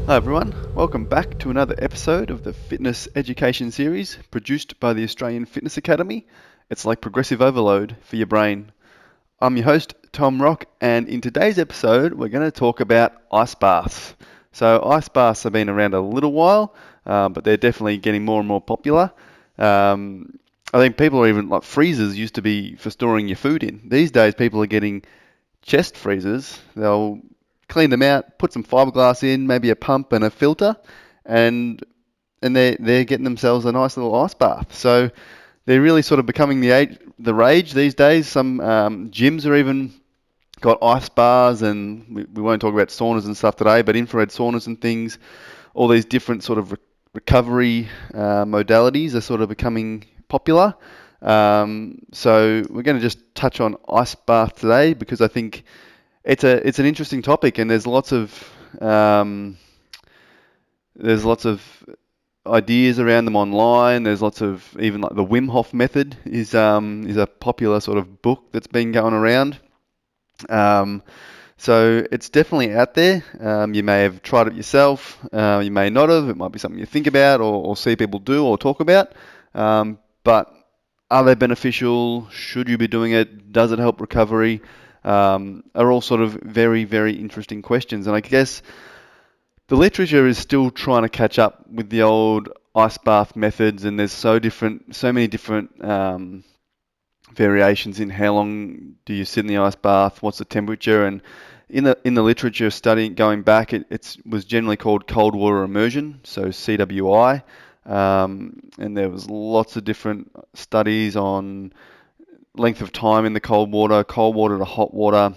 Hi everyone, welcome back to another episode of the Fitness Education Series produced by the Australian Fitness Academy. It's like progressive overload for your brain. I'm your host, Tom Rock, and in today's episode we're going to talk about ice baths. So ice baths have been around a little while, but they're definitely getting more and more popular. I think people are even like freezers used to be for storing your food in. These days people are getting chest freezers. They'll clean them out, put some fiberglass in, maybe a pump and a filter, and they're getting themselves a nice little ice bath. So they're really sort of becoming the rage these days. Some gyms are even got ice bars, and we won't talk about saunas and stuff today, but infrared saunas and things. All these different sort of recovery modalities are sort of becoming popular. So we're going to just touch on ice bath today because I think it's an interesting topic, and um, there's lots of ideas around them online. There's lots of even like the Wim Hof method is a popular sort of book that's been going around. Um, so it's definitely out there. You may have tried it yourself. You may not have. It might be something you think about or see people do or talk about. But are they beneficial? Should you be doing it? Does it help recovery? Are all sort of very, very interesting questions. And I guess the literature is still trying to catch up with the old ice bath methods, and there's so many different variations in how long do you sit in the ice bath, what's the temperature, and in the literature study going back, it was generally called cold water immersion, so CWI, and there was lots of different studies on length of time in the cold water to hot water,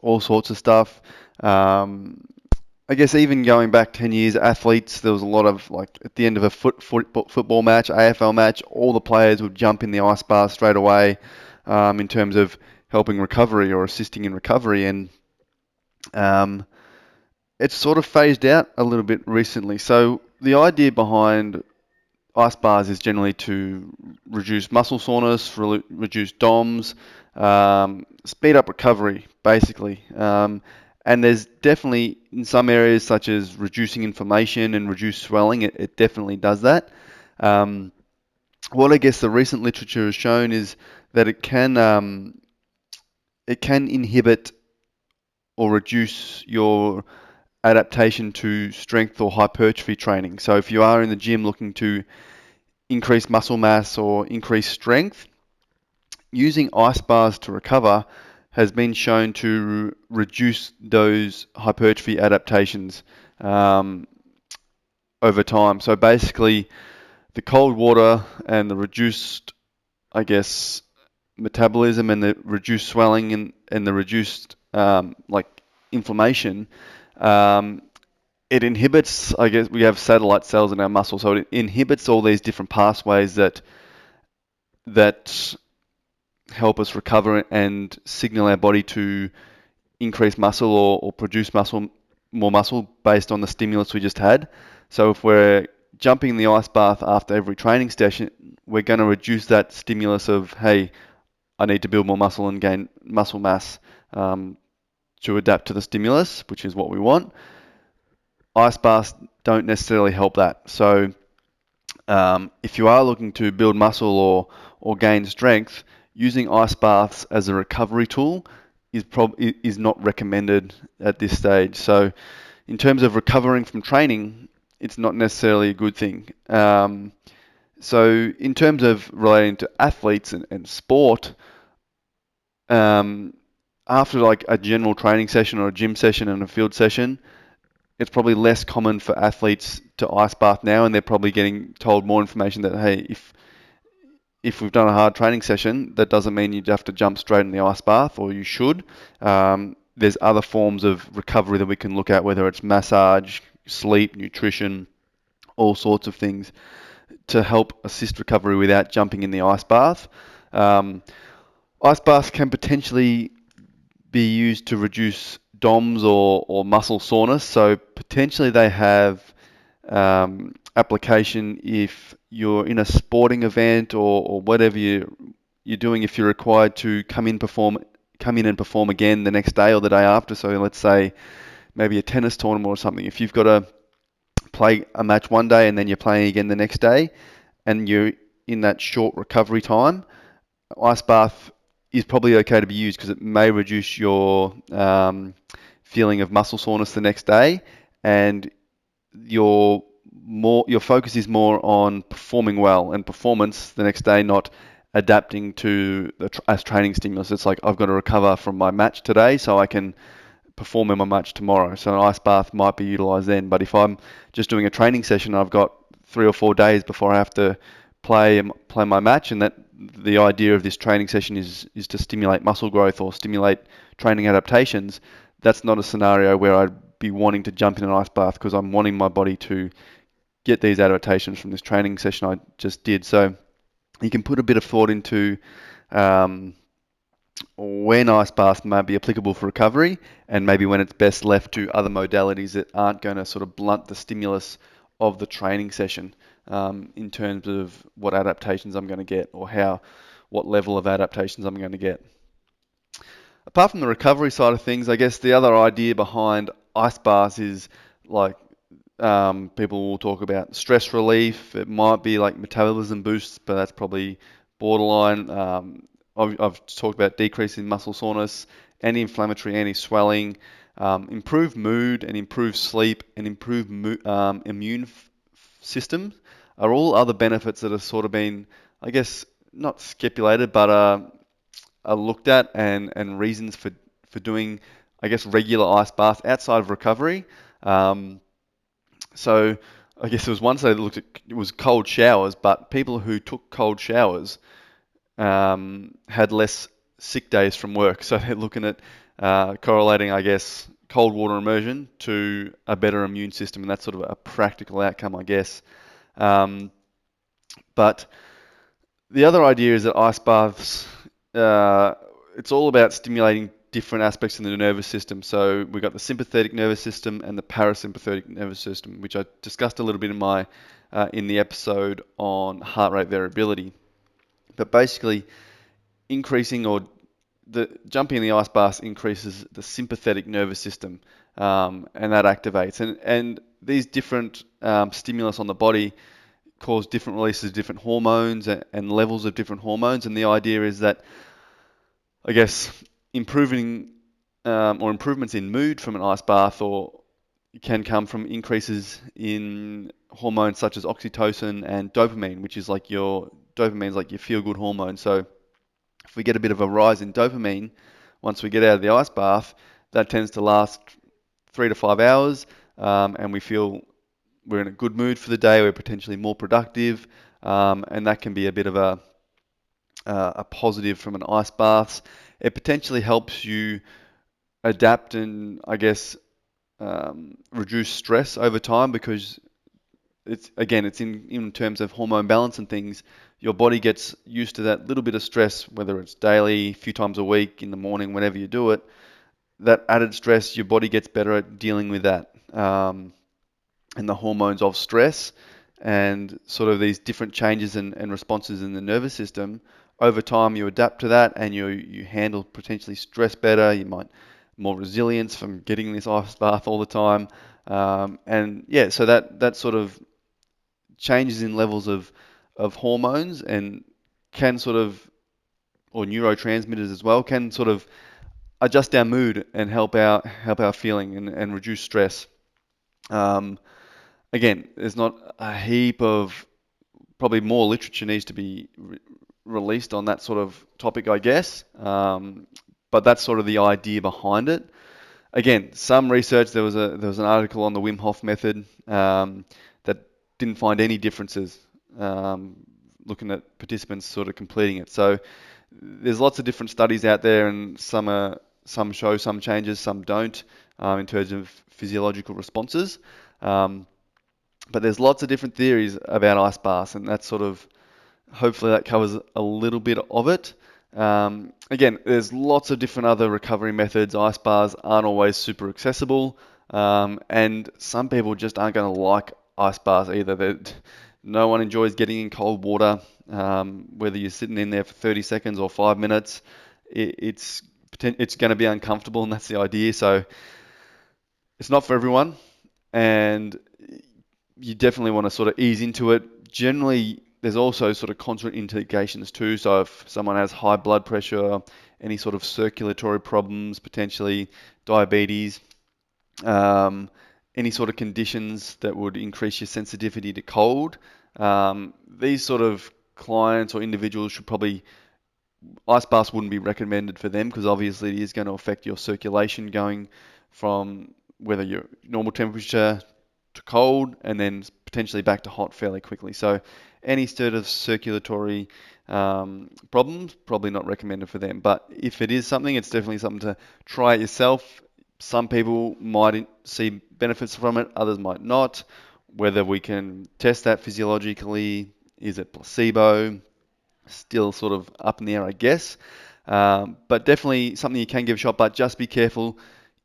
all sorts of stuff. I guess even going back 10 years, athletes, there was a lot of, like, at the end of a football match, AFL match, all the players would jump in the ice bath straight away in terms of helping recovery or assisting in recovery. And um, it's sort of phased out a little bit recently. So the idea behind ice baths is generally to reduce muscle soreness, reduce DOMS, speed up recovery, basically. And there's definitely, in some areas, such as reducing inflammation and reduce swelling, it definitely does that. What I guess the recent literature has shown is that it can inhibit or reduce your adaptation to strength or hypertrophy training. So if you are in the gym looking to increase muscle mass or increase strength, using ice baths to recover has been shown to reduce those hypertrophy adaptations over time. So basically, the cold water and the reduced, I guess, metabolism and the reduced swelling and the reduced like inflammation, it inhibits, I guess, we have satellite cells in our muscle, so it inhibits all these different pathways that help us recover and signal our body to increase muscle or produce more muscle based on the stimulus we just had. So if we're jumping in the ice bath after every training session, we're going to reduce that stimulus of, hey, I need to build more muscle and gain muscle mass to adapt to the stimulus, which is what we want. Ice baths don't necessarily help that. So if you are looking to build muscle or gain strength, using ice baths as a recovery tool is not recommended at this stage. So in terms of recovering from training, it's not necessarily a good thing. So in terms of relating to athletes and sport, after like a general training session or a gym session and a field session, it's probably less common for athletes to ice bath now, and they're probably getting told more information that, hey, if we've done a hard training session, that doesn't mean you have to jump straight in the ice bath, or you should. There's other forms of recovery that we can look at, whether it's massage, sleep, nutrition, all sorts of things to help assist recovery without jumping in the ice bath. Ice baths can potentially be used to reduce DOMS or muscle soreness, so potentially they have application if you're in a sporting event or whatever you're doing, if you're required to come in and perform again the next day or the day after. So let's say maybe a tennis tournament or something. If you've got to play a match one day and then you're playing again the next day, and you're in that short recovery time, ice bath is probably okay to be used because it may reduce your feeling of muscle soreness the next day, and your focus is more on performing well and performance the next day, not adapting to as training stimulus. It's like I've got to recover from my match today so I can perform in my match tomorrow. So an ice bath might be utilized then. But if I'm just doing a training session, I've got 3 or 4 days before I have to play my match, and that the idea of this training session is to stimulate muscle growth or stimulate training adaptations. That's not a scenario where I'd be wanting to jump in an ice bath because I'm wanting my body to get these adaptations from this training session I just did. So you can put a bit of thought into um, when ice baths may be applicable for recovery, and maybe when it's best left to other modalities that aren't going to sort of blunt the stimulus of the training session in terms of what adaptations I'm going to get or what level of adaptations I'm going to get. Apart from the recovery side of things, I guess the other idea behind ice baths is like people will talk about stress relief. It might be like metabolism boosts, but that's probably borderline. I've talked about decreasing muscle soreness, anti-inflammatory, anti-swelling, improved mood and improved sleep and improved immune system are all other benefits that have sort of been, I guess, not stipulated, but are looked at and reasons for doing, I guess, regular ice baths outside of recovery. So I guess there was one study that looked at it was cold showers, but people who took cold showers had less sick days from work. So they're looking at correlating, I guess, cold water immersion to a better immune system, and that's sort of a practical outcome, I guess. But the other idea is that ice baths, it's all about stimulating different aspects in the nervous system. So we've got the sympathetic nervous system and the parasympathetic nervous system, which I discussed a little bit in the episode on heart rate variability. But basically, jumping in the ice bath increases the sympathetic nervous system, and that activates. And these different stimulus on the body cause different releases of different hormones and levels of different hormones. And the idea is that, I guess, improvements in mood from an ice bath can come from increases in hormones such as oxytocin and dopamine, which is like your feel-good hormone. So if we get a bit of a rise in dopamine once we get out of the ice bath, that tends to last 3 to 5 hours, and we feel we're in a good mood for the day, we're potentially more productive, and that can be a bit of a positive from an ice bath. It potentially helps you adapt and, I guess, reduce stress over time, because it's in terms of hormone balance and things. Your body gets used to that little bit of stress, whether it's daily, a few times a week, in the morning, whenever you do it. That added stress, your body gets better at dealing with that. And the hormones of stress and sort of these different changes and responses in the nervous system, over time you adapt to that, and you handle potentially stress better. You might more resilience from getting this ice bath all the time. And yeah, so that sort of changes in levels of hormones and can sort of, or neurotransmitters as well, can sort of adjust our mood and help our feeling and reduce stress. Again, there's not a heap of, probably more literature needs to be released on that sort of topic, I guess. But that's sort of the idea behind it. Again, some research, there was an article on the Wim Hof method that didn't find any differences looking at participants sort of completing it. So there's lots of different studies out there, and some show some changes, some don't, in terms of physiological responses. But there's lots of different theories about ice baths, and that's sort of, hopefully that covers a little bit of it. Again, there's lots of different other recovery methods. Ice baths aren't always super accessible, and some people just aren't going to like ice baths either. No one enjoys getting in cold water, whether you're sitting in there for 30 seconds or 5 minutes. It's going to be uncomfortable, and that's the idea. So It's not for everyone, and you definitely want to sort of ease into it. Generally, there's also sort of contraindications too. So if someone has high blood pressure, any sort of circulatory problems, potentially diabetes, um, any sort of conditions that would increase your sensitivity to cold, these sort of clients or individuals should probably, ice baths wouldn't be recommended for them because obviously it is going to affect your circulation going from whether your normal temperature to cold and then potentially back to hot fairly quickly. So any sort of circulatory problems, probably not recommended for them. But if it is something, it's definitely something to try it yourself. Some people might see benefits from it, others might not. Whether we can test that physiologically, is it placebo? Still sort of up in the air, I guess. But definitely something you can give a shot, but just be careful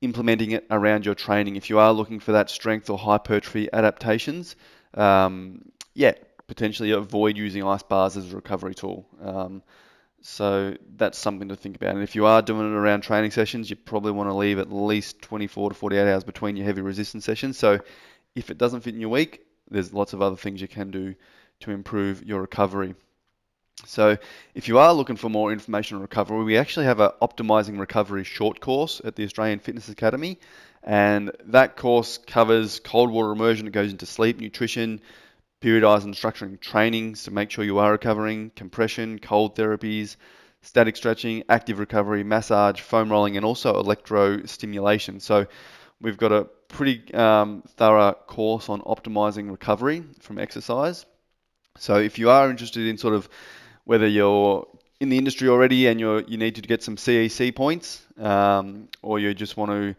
implementing it around your training. If you are looking for that strength or hypertrophy adaptations, yeah, potentially avoid using ice bars as a recovery tool. So that's something to think about. And if you are doing it around training sessions, you probably want to leave at least 24 to 48 hours between your heavy resistance sessions. So if it doesn't fit in your week, there's lots of other things you can do to improve your recovery. So if you are looking for more information on recovery, we actually have an Optimizing Recovery short course at the Australian Fitness Academy. And that course covers cold water immersion. It goes into sleep, nutrition, periodized and structuring trainings to make sure you are recovering, compression, cold therapies, static stretching, active recovery, massage, foam rolling, and also electro stimulation. So we've got a pretty thorough course on optimizing recovery from exercise. So if you are interested in sort of whether you're in the industry already and you need to get some CEC points, or you just want to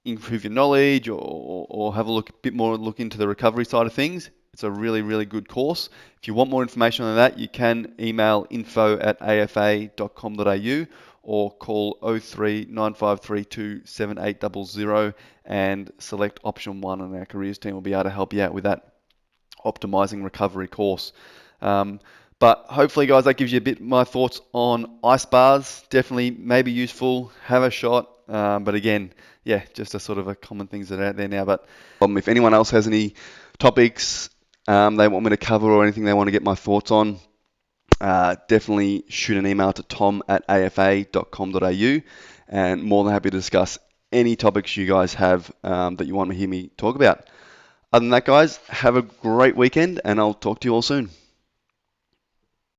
improve your knowledge or have a bit more look into the recovery side of things, it's a really, really good course. If you want more information on that, you can email info@afa.com.au or call 03 9532 7800 and select option 1, and our careers team will be able to help you out with that optimizing recovery course. But hopefully, guys, that gives you a bit my thoughts on ice bars. Definitely, maybe useful. Have a shot. But again, yeah, just a sort of a common things that are out there now. But if anyone else has any topics they want me to cover or anything they want to get my thoughts on, definitely shoot an email to tom@afa.com.au, and more than happy to discuss any topics you guys have that you want to hear me talk about. Other than that, guys, have a great weekend, and I'll talk to you all soon.